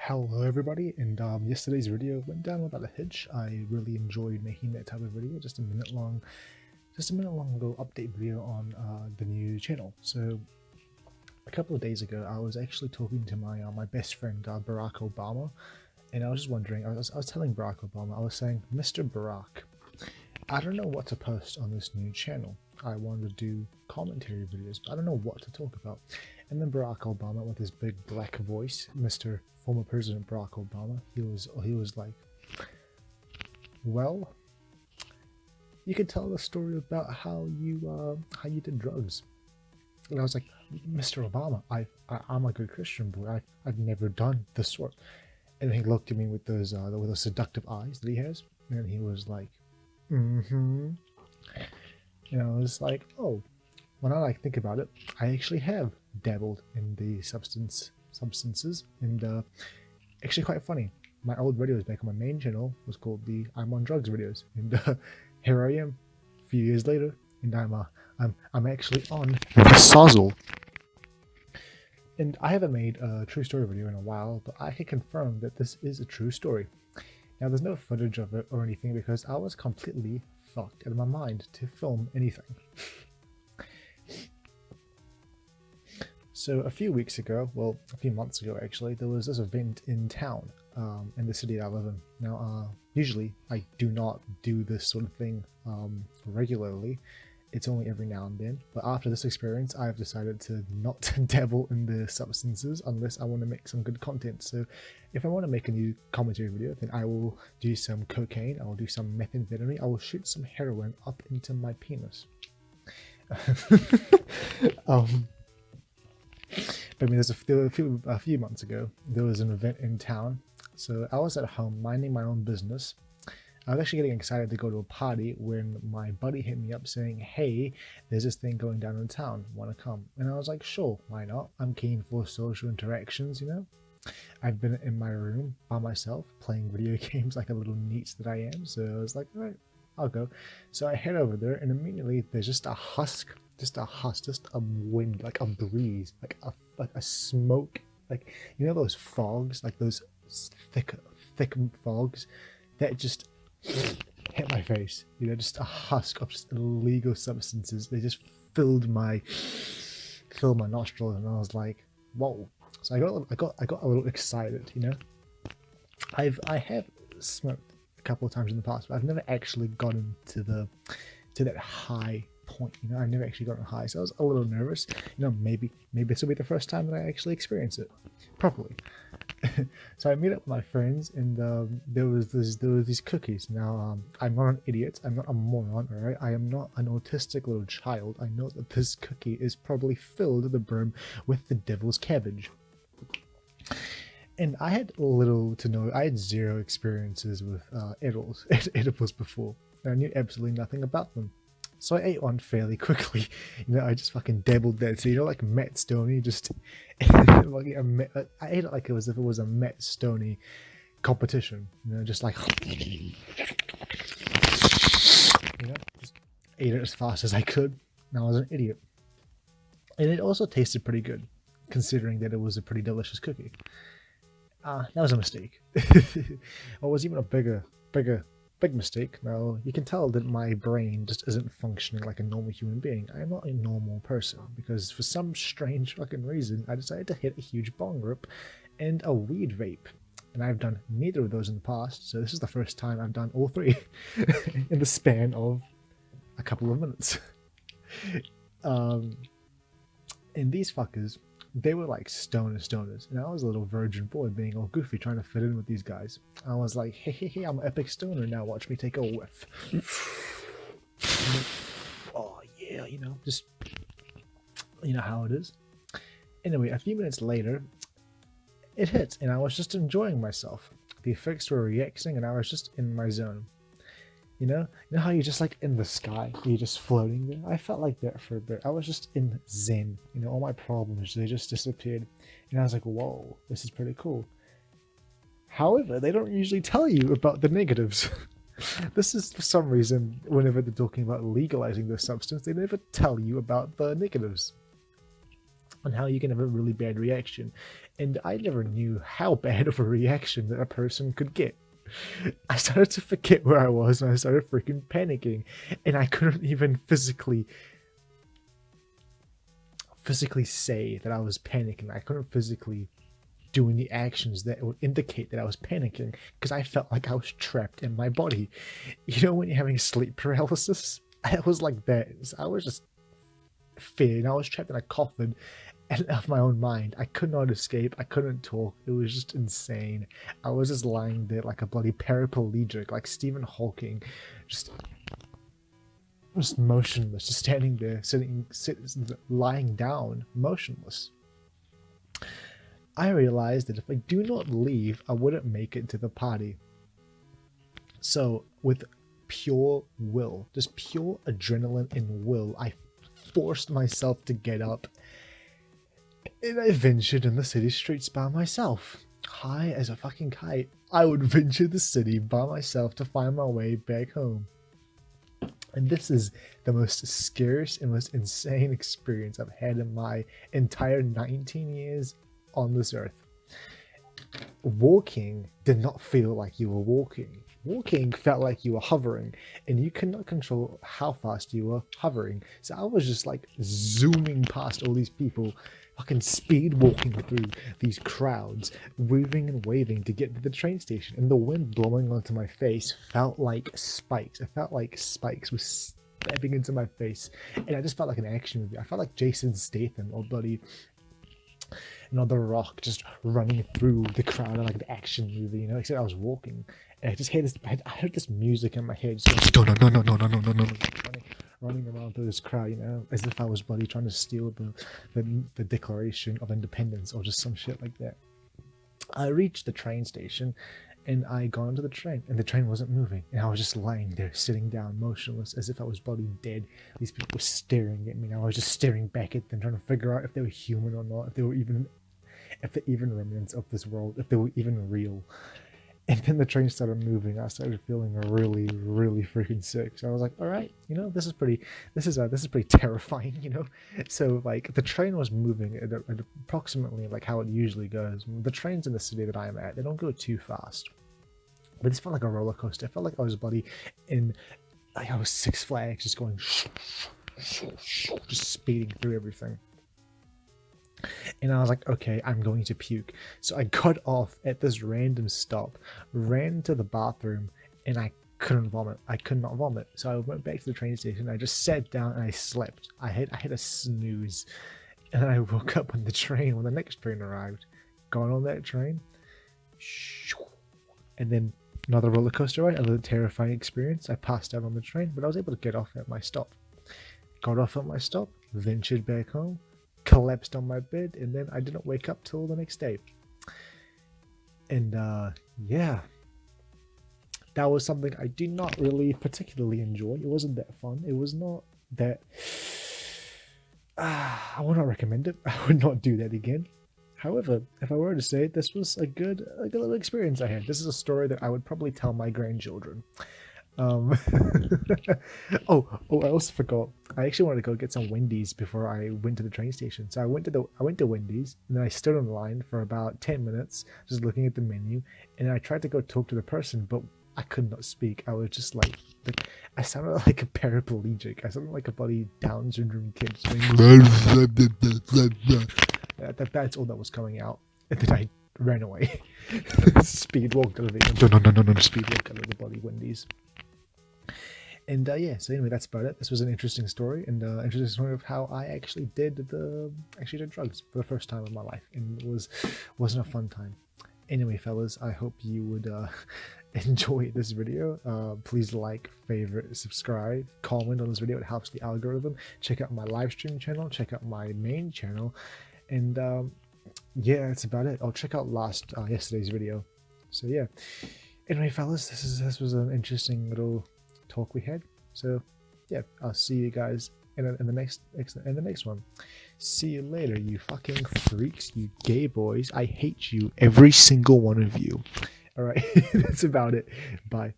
Hello everybody, and yesterday's video went down without a hitch. I really enjoyed making that type of video, just a minute long little update video on the new channel. So a couple of days ago, I was actually talking to my best friend Barack Obama, and I was just wondering. I was telling Barack Obama, I was saying, Mr. Barack, I don't know what to post on this new channel. I wanted to do commentary videos, but I don't know what to talk about. And then Barack Obama, with his big black voice, Mr. Former President Barack Obama, he was like, well, you could tell the story about how you did drugs. And I was like, Mr. Obama, I'm a good Christian boy. I've never done this sort. And he looked at me with those seductive eyes that he has, and he was like, mm-hmm. And I was like, oh, when I think about it, I actually have dabbled in the substances, and actually quite funny. My old videos back on my main channel was called the I'm on drugs videos, and here I am, a few years later, and I'm actually on the sozzle. And I haven't made a true story video in a while, but I can confirm that this is a true story. Now, there's no footage of it or anything because I was completely fucked out of my mind to film anything. So a few weeks ago, well, a few months ago actually, there was this event in town, in the city that I live in. Now, usually I do not do this sort of thing regularly. It's only every now and then. But after this experience, I've decided to not dabble in the substances unless I want to make some good content. So if I want to make a new commentary video, then I will do some cocaine, I will do some methamphetamine, I will shoot some heroin up into my penis. I mean, a few months ago, there was an event in town. So I was at home minding my own business. I was actually getting excited to go to a party when my buddy hit me up saying, hey, there's this thing going down in town, want to come? And I was like, sure, why not? I'm keen for social interactions, you know? I've been in my room by myself playing video games like a little neat that I am. So I was like, all right, I'll go. So I head over there, and immediately there's just a wind, like a breeze, like a smoke, like, you know, those fogs, like those thick fogs that just hit my face, you know, just a husk of just illegal substances. They just filled my nostrils, and I was like, whoa. So I got a little excited, you know. I have smoked a couple of times in the past, but I've never actually gotten to that high point, you know. I've never actually gotten high, so I was a little nervous, you know. Maybe this will be the first time that I actually experience it properly. So I meet up with my friends, and there was these cookies. Now, I'm not an idiot, I'm not a moron, alright? I am not an autistic little child. I know that this cookie is probably filled to the brim with the devil's cabbage. And I had I had zero experiences with edibles before. And I knew absolutely nothing about them. So I ate one fairly quickly. You know, I just fucking dabbled that. So, you know, like Matt Stoney, just I ate it like as if it was a Matt Stoney competition. You know, just like, you know, just ate it as fast as I could. And I was an idiot. And it also tasted pretty good, considering that it was a pretty delicious cookie. That was a mistake. Or was even a big mistake. Now, you can tell that my brain just isn't functioning like a normal human being. I am not a normal person, because for some strange fucking reason, I decided to hit a huge bong rip and a weed vape. And I've done neither of those in the past, so this is the first time I've done all three in the span of a couple of minutes. And these fuckers, they were like stoners, and I was a little virgin boy being all goofy trying to fit in with these guys. I was like, hey, I'm an epic stoner now, watch me take a whiff. Oh yeah, you know, just, you know how it is. Anyway, a few minutes later, it hit, and I was just enjoying myself. The effects were reacting, and I was just in my zone. You know how you're just like in the sky, you're just floating there? I felt like that for a bit. I was just in zen, you know, all my problems, they just disappeared. And I was like, whoa, this is pretty cool. However, they don't usually tell you about the negatives. This is, for some reason, whenever they're talking about legalizing this substance, they never tell you about the negatives. on how you can have a really bad reaction. And I never knew how bad of a reaction that a person could get. I started to forget where I was and I started freaking panicking. And I couldn't even physically say that I was panicking. I couldn't physically do any actions that would indicate that I was panicking because I felt like I was trapped in my body. You know when you're having sleep paralysis? I was like that. I was just fearing. I was trapped in a coffin and of my own mind. I could not escape. I couldn't talk. It was just insane. I was just lying there like a bloody paraplegic, like Stephen Hawking, just motionless, just standing there, lying down, motionless. I realized that if I do not leave, I wouldn't make it to the party. So with pure will, just pure adrenaline and will, I forced myself to get up and I ventured in the city streets by myself. High as a fucking kite, I would venture the city by myself to find my way back home. And this is the most scariest and most insane experience I've had in my entire 19 years on this earth. Walking did not feel like you were walking. Walking felt like you were hovering, and you could not control how fast you were hovering. So I was just like zooming past all these people, fucking speed walking through these crowds, waving and waving to get to the train station. And the wind blowing onto my face felt like spikes. It felt like spikes were stabbing into my face, and I just felt like an action movie. I felt like Jason Statham or bloody The Rock just running through the crowd in like an action movie, you know, except I was walking. And I just heard this, I heard this music in my head, just going, no, running around through this crowd, you know, as if I was bloody trying to steal the Declaration of Independence or just some shit like that. I reached the train station and I got onto the train and the train wasn't moving. And I was just lying there, sitting down, motionless, as if I was bloody dead. These people were staring at me and I was just staring back at them, trying to figure out if they were human or not, if they're even remnants of this world, if they were even real. And then the train started moving. I started feeling really, really freaking sick. So I was like, all right, you know, this is pretty terrifying, you know? So like the train was moving at approximately like how it usually goes. The trains in the city that I'm at, they don't go too fast. But this felt like a roller coaster. I felt like I was bloody in, like I was Six Flags, just going, just speeding through everything. And I was like, okay, I'm going to puke. So I got off at this random stop, ran to the bathroom, and I couldn't vomit. I could not vomit. So I went back to the train station. I just sat down and I slept. I had a snooze. And I woke up when the next train arrived. Got on that train. And then another roller coaster ride, another terrifying experience. I passed out on the train, but I was able to get off at my stop. Got off at my stop, ventured back home, collapsed on my bed, and then I didn't wake up till the next day. And yeah, that was something I did not really particularly enjoy. It wasn't that fun. It was not that I would not recommend it. I would not do that again. However, if I were to say, this was a good little experience I had. This is a story that I would probably tell my grandchildren. Oh, I also forgot. I actually wanted to go get some Wendy's before I went to the train station. So I went to Wendy's, and then I stood in line for about 10 minutes, just looking at the menu. And I tried to go talk to the person, but I could not speak. I was just like I sounded like a paraplegic. I sounded like a bloody Down syndrome kid. That's all that was coming out. And then I ran away. Speed walked out of it. No, speed walked out of the bloody Wendy's. And yeah, so anyway, that's about it. This was an interesting story, and interesting story of how I actually did drugs for the first time in my life, and it wasn't a fun time. Anyway, fellas, I hope you would enjoy this video. Please like, favorite, subscribe, comment on this video. It helps the algorithm. Check out my live stream channel. Check out my main channel, and yeah, that's about it. I'll check out yesterday's video. So yeah. Anyway, fellas, this was an interesting little talk we had. So yeah, I'll see you guys in the next one. See you later, you fucking freaks, you gay boys. I hate you, every single one of you. All right, that's about it. Bye.